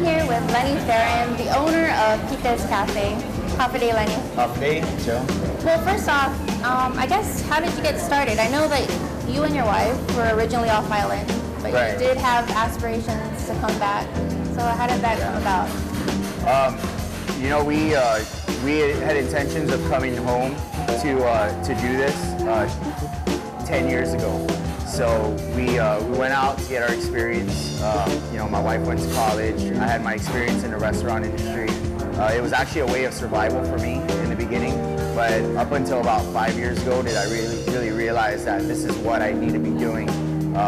here with Lenny Theron, the owner of Pika's Cafe. Happy day, Lenny. Happy day, Joe. Well, first off, I guess, how did you get started? I know that you and your wife were originally off island, but Right. you did have aspirations to come back. So how did that come about? You know, we had intentions of coming home to do this 10 years ago. So we went out to get our experience. You know, my wife went to college. I had my experience in the restaurant industry. It was actually a way of survival for me in the beginning, but up until about 5 years ago did I really realize that this is what I need to be doing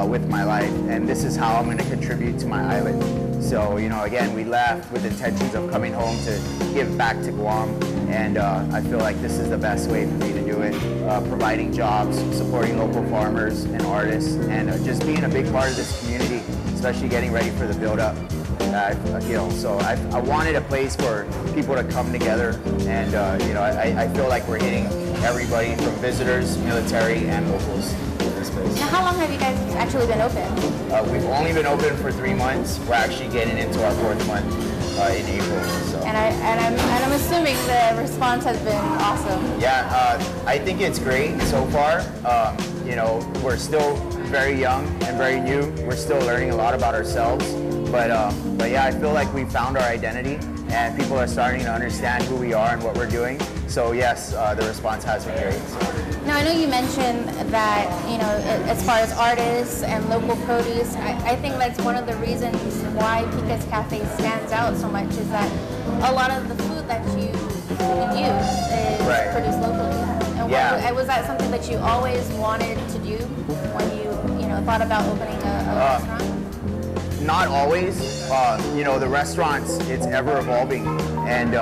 with my life, and this is how I'm going to contribute to my island. So, you know, again, we left with intentions of coming home to give back to Guam, and I feel like this is the best way for me to do it, providing jobs, supporting local farmers and artists, and just being a big part of this community, especially getting ready for the build-up. You know, so I wanted a place for people to come together, and you know, I feel like we're hitting everybody from visitors, military, and locals in this place. Now, how long have you guys actually been open? We've only been open for 3 months. We're actually getting into our 4th month in April. So. And I'm assuming the response has been awesome. Yeah, I think it's great so far. You know, we're still very young and very new. We're still learning a lot about ourselves. But yeah, I feel like we found our identity, and people are starting to understand who we are and what we're doing. So yes, the response has been great. Now, I know you mentioned that, you know, as far as artists and local produce, I think that's one of the reasons why Pika's Cafe stands out so much, is that a lot of the food that you use is Right. produced locally. And Yeah. was that something that you always wanted to do when you know, thought about opening a restaurant? Not always. You know, the restaurants, it's ever evolving, and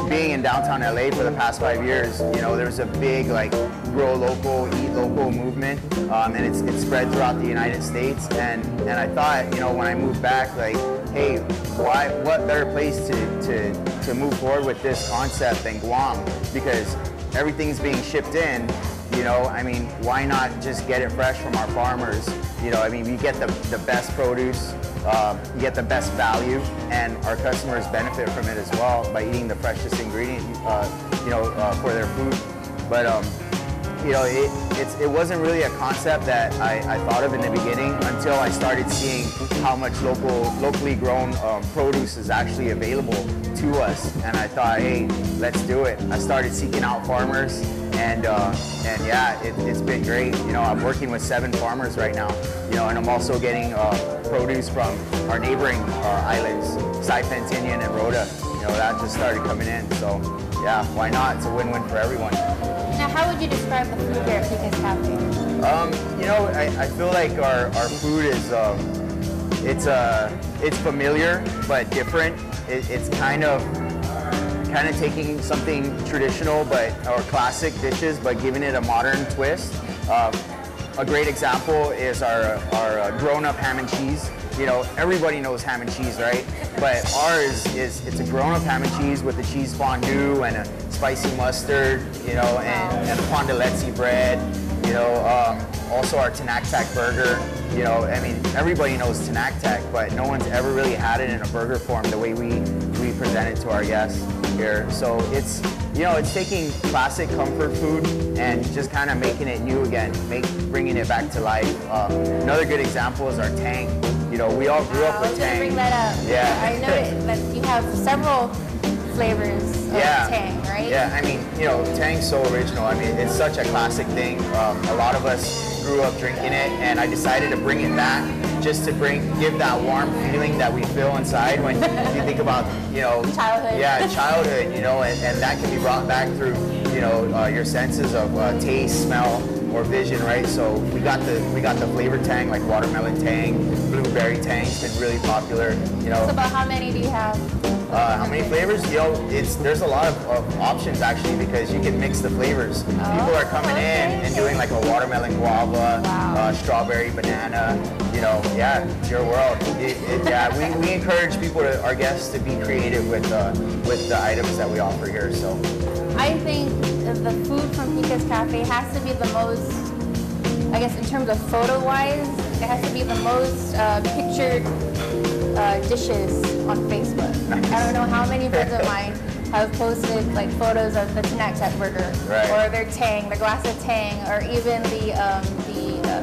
being in downtown LA for the past 5 years, you know, there's a big like grow local, eat local movement, and it's spread throughout the United States. And I thought, you know, when I moved back, like, hey, what better place to move forward with this concept than Guam? Because everything's being shipped in. You know, I mean, why not just get it fresh from our farmers? You know, I mean, you get the best produce, you get the best value, and our customers benefit from it as well by eating the freshest ingredient, you know, for their food. But you know, it wasn't really a concept that I thought of in the beginning until I started seeing how much locally grown produce is actually available to us, and I thought, hey, let's do it. I started seeking out farmers, and yeah, it's been great. You know, I'm working with 7 farmers right now, you know, and I'm also getting produce from our neighboring islands, Saipan, Tinian, and Rota. You know, that just started coming in, so yeah, why not? It's a win-win for everyone. Now, how would you describe the food here at Pika's Cafe? You know, I feel like our food is, it's familiar but different. It's kind of taking something traditional or classic dishes, but giving it a modern twist. A great example is our grown-up ham and cheese. You know, everybody knows ham and cheese, right? But ours it's a grown-up ham and cheese with a cheese fondue and a spicy mustard, you know, and pondelezzi bread. You know, also our Tinactac burger. You know, I mean, everybody knows Tinactac, but no one's ever really had it in a burger form the way we present it to our guests here. So it's, you know, it's taking classic comfort food and just kind of making it new again, bringing it back to life. Another good example is our tang. You know, we all grew up with tang. I was going to bring that up. Yeah. I know that you have several flavors of tang, right? Yeah, I mean, you know, tang's so original. I mean, it's such a classic thing. A lot of us grew up drinking it, and I decided to bring it back just to give that warm feeling that we feel inside when you think about, you know, childhood. Yeah, childhood, you know, and that can be brought back through, you know, your senses of taste, smell, or vision, right? So we got the flavor tang, like watermelon tang, blueberry tang. It's been really popular, you know. So about how many do you have? How many flavors? You know, there's a lot of options actually, because you can mix the flavors. People are coming in and doing like a watermelon guava, strawberry banana. You know, yeah, it's your world. Yeah, we encourage people, our guests, to be creative with the items that we offer here. So I think the food from Pika's Cafe has to be the most, I guess in terms of photo-wise, it has to be the most pictured dishes on Facebook. Nice. I don't know how many friends of mine have posted like photos of the Tenax burger, right, or their Tang, their glass of Tang, or even the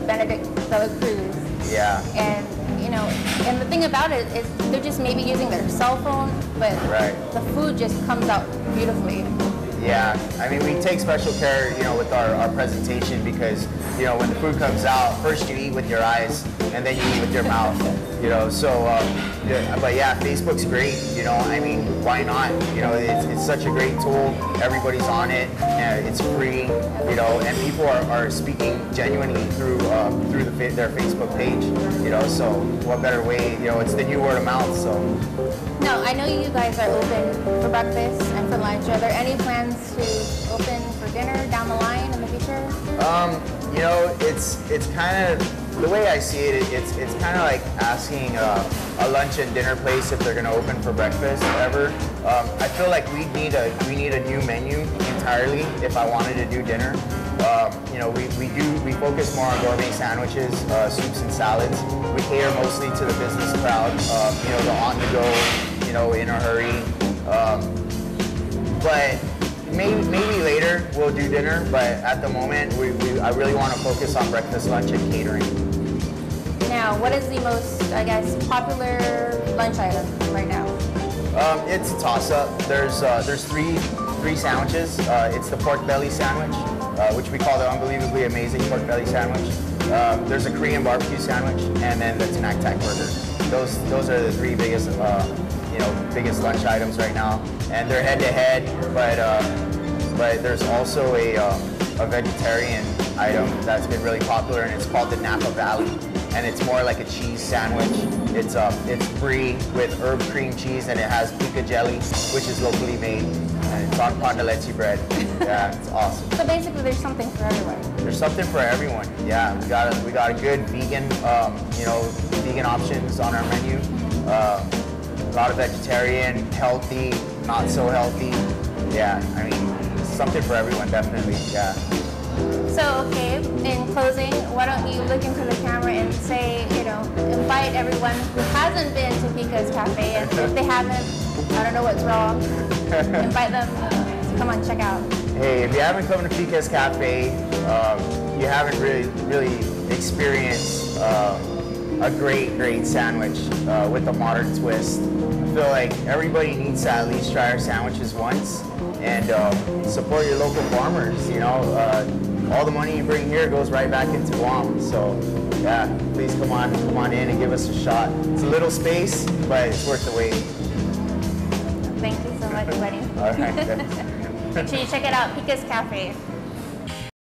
Benedict de la Cruz. Yeah. And you know, and the thing about it is they're just maybe using their cell phone, but right, the food just comes out beautifully. Yeah, I mean, we take special care, you know, with our presentation because, you know, when the food comes out, first you eat with your eyes and then you eat with your mouth, you know, so, but yeah, Facebook's great, you know, I mean, why not? You know, it's such a great tool, everybody's on it, and it's free, you know, and people are speaking genuinely through their Facebook page, you know, so what better way, you know, it's the new word of mouth, so. Now, I know you guys are open for breakfast and for lunch. Are there any plans to open for dinner down the line in the future? You know, it's kind of, the way I see it, it's kind of like asking a lunch and dinner place if they're going to open for breakfast ever. I feel like we need a new menu entirely if I wanted to do dinner. You know, we focus more on gourmet sandwiches, soups and salads. We cater mostly to the business crowd, you know, the on-the-go, you know, in a hurry. But maybe later we'll do dinner, but at the moment I really want to focus on breakfast, lunch, and catering. Now, what is the most, I guess, popular lunch item right now? It's a toss-up. There's three sandwiches. It's the pork belly sandwich, which we call the unbelievably amazing pork belly sandwich. There's a Korean barbecue sandwich, and then the Tenax burger. Those are the three biggest, you know, biggest lunch items right now, and they're head-to-head. But there's also a vegetarian item that's been really popular, and it's called the Napa Valley, and it's more like a cheese sandwich. It's brie with herb cream cheese, and it has Pika jelly, which is locally made, and it's on pan de leche bread. Yeah, it's awesome. So basically, there's something for everyone. There's something for everyone. Yeah, we got a good vegan, you know, vegan options on our menu. A lot of vegetarian, healthy, not so healthy. Yeah, I mean, something for everyone, definitely. Yeah. So, okay, in closing, why don't you look into the camera and say, you know, invite everyone who hasn't been to Pika's Cafe, and if they haven't, I don't know what's wrong, invite them to come on, check out. Hey, if you haven't come to Pika's Cafe, you haven't really experienced a great sandwich with a modern twist. I feel like everybody needs to at least try our sandwiches once, and support your local farmers, you know. All the money you bring here goes right back into Guam. So yeah, please come on in and give us a shot. It's a little space, but it's worth the wait. Thank you so much, buddy. All right. Make sure you check it out, Pika's Cafe.